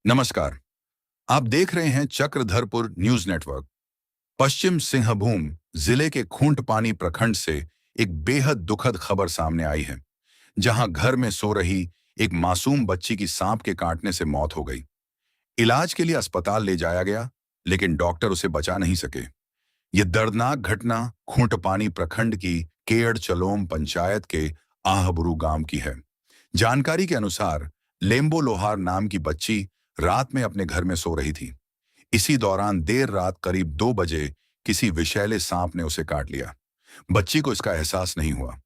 नमस्कार। आप देख रहे हैं चक्रधरपुर न्यूज नेटवर्क। पश्चिम सिंहभूम जिले के खूंटपानी प्रखंड से एक बेहद दुखद खबर सामने आई है, जहां घर में सो रही एक मासूम बच्ची की सांप के काटने से मौत हो गई। इलाज के लिए अस्पताल ले जाया गया, लेकिन डॉक्टर उसे बचा नहीं सके। ये दर्दनाक घटना खूंटपानी प्रखंड की केड़ चलोम पंचायत के आहबरू गांव की है। जानकारी के अनुसार लेम्बो लोहार नाम की बच्ची रात में अपने घर में सो रही थी। इसी दौरान देर रात करीब 2 बजे किसी विषैले सांप ने उसे काट लिया। बच्ची को इसका एहसास नहीं हुआ।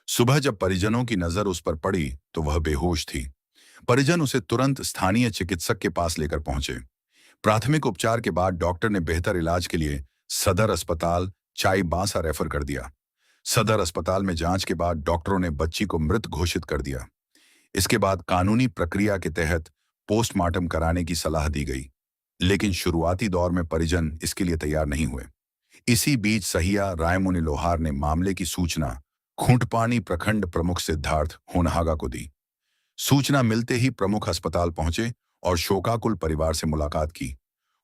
सुबह जब परिजनों की नजर उस पर पड़ी तो वह बेहोश थी। परिजन उसे तुरंत स्थानीय चिकित्सक के पास लेकर पहुंचे। प्राथमिक उपचार के बाद डॉक्टर ने बेहतर इलाज के लिए सदर अस्पताल चाईबासा रेफर कर दिया। सदर अस्पताल में जांच के बाद डॉक्टरों ने बच्ची को मृत घोषित कर दिया। इसके बाद कानूनी प्रक्रिया के तहत पोस्टमार्टम कराने की सलाह दी गई, लेकिन शुरुआती दौर में परिजन इसके लिए तैयार नहीं हुए। इसी बीच सहिया रायमुनि लोहार ने मामले की सूचना खूंटपानी प्रखंड प्रमुख सिद्धार्थ होनहागा को दी। सूचना मिलते ही प्रमुख अस्पताल पहुंचे और शोकाकुल परिवार से मुलाकात की।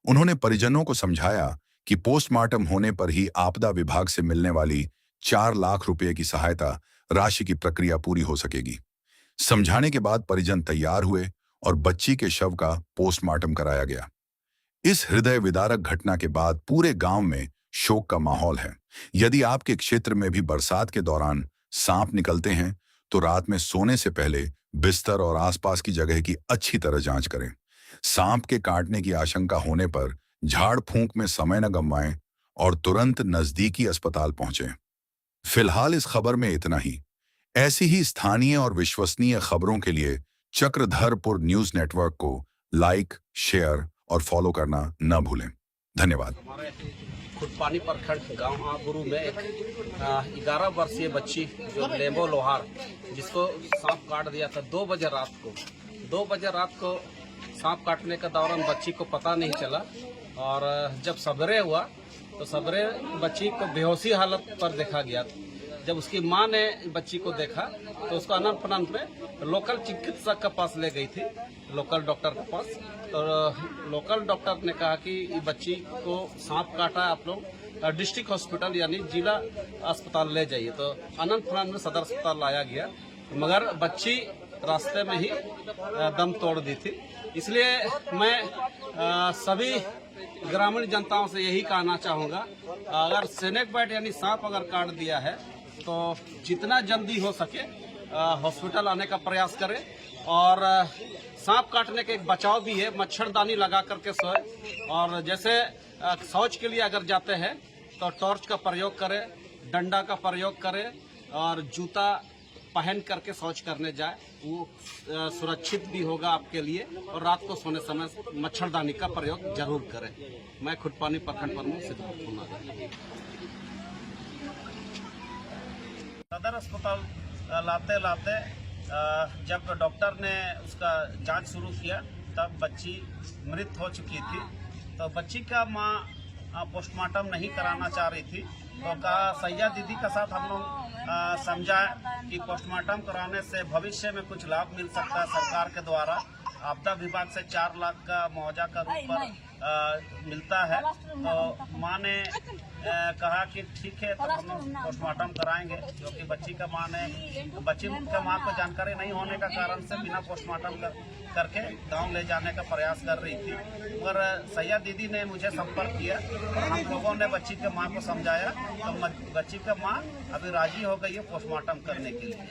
उन्होंने परिजनों को समझाया कि पोस्टमार्टम होने पर ही आपदा विभाग से मिलने वाली 4 लाख रुपए की सहायता राशि की प्रक्रिया पूरी हो सकेगी। समझाने के बाद परिजन तैयार हुए और बच्ची के शव का पोस्टमार्टम कराया गया। इस हृदय विदारक घटना के बाद पूरे गांव में शोक का माहौल है। यदि आपके क्षेत्र में भी बरसात के दौरान सांप निकलते हैं तो रात में सोने से पहले बिस्तर और आसपास की जगह की अच्छी तरह जांच करें। सांप के काटने की आशंका होने पर झाड़ फूंक में समय न गंवाएं और तुरंत नजदीकी अस्पताल पहुंचें। फिलहाल इस खबर में इतना ही। ऐसी ही स्थानीय और विश्वसनीय खबरों के लिए चक्रधरपुर न्यूज नेटवर्क को लाइक, शेयर और फॉलो करना न भूलें। धन्यवाद। हमारे खूंटपानी प्रखंड गांव आहबरू में एक 11 वर्षीय बच्ची जो लेम्बो लोहार, जिसको सांप काट दिया था 2 बजे रात को सांप काटने के दौरान बच्ची को पता नहीं चला, और जब सबेरे हुआ तो सबेरे बच्ची को बेहोशी हालत पर देखा गया। जब उसकी मां ने बच्ची को देखा तो उसको अनंत फनंत में लोकल चिकित्सक के पास ले गई थी, लोकल डॉक्टर के पास। तो लोकल डॉक्टर ने कहा कि बच्ची को सांप काटा, आप लोग डिस्ट्रिक्ट हॉस्पिटल यानी जिला अस्पताल ले जाइए। तो अनंत फनंत में सदर अस्पताल लाया गया, मगर बच्ची रास्ते में ही दम तोड़ दी थी। इसलिए मैं सभी ग्रामीण जनताओं से यही कहना चाहूँगा, अगर स्नेक बाइट यानी सांप अगर काट दिया है तो जितना जल्दी हो सके हॉस्पिटल आने का प्रयास करें। और सांप काटने के एक बचाव भी है, मच्छरदानी लगा करके सोए। और जैसे शौच के लिए अगर जाते हैं तो टॉर्च का प्रयोग करें, डंडा का प्रयोग करें और जूता पहन करके शौच करने जाए, वो सुरक्षित भी होगा आपके लिए। और रात को सोने समय मच्छरदानी का प्रयोग जरूर करें। मैं खूंटपानी प्रखंड प्रमुख सिद्धार्थ होनहागा। सदर अस्पताल लाते लाते जब डॉक्टर ने उसका जांच शुरू किया तब बच्ची मृत हो चुकी थी। तो बच्ची का मां पोस्टमार्टम नहीं कराना चाह रही थी, तो कहा सैया दीदी के साथ हम लोग समझा कि पोस्टमार्टम कराने से भविष्य में कुछ लाभ मिल सकता है। सरकार के द्वारा आपदा विभाग से 4 लाख का मुआवजा का रूप पर मिलता है। तो माँ ने कहा कि ठीक है, तो हम पोस्टमार्टम कराएंगे, क्योंकि बच्ची के माँ को जानकारी नहीं होने का कारण से बिना पोस्टमार्टम करके गांव ले जाने का प्रयास कर रही थी। मगर सैया दीदी ने मुझे संपर्क किया और हम लोगों ने बच्ची के माँ को समझाया, तो बच्ची की माँ अभी राजी हो गई है पोस्टमार्टम करने के लिए।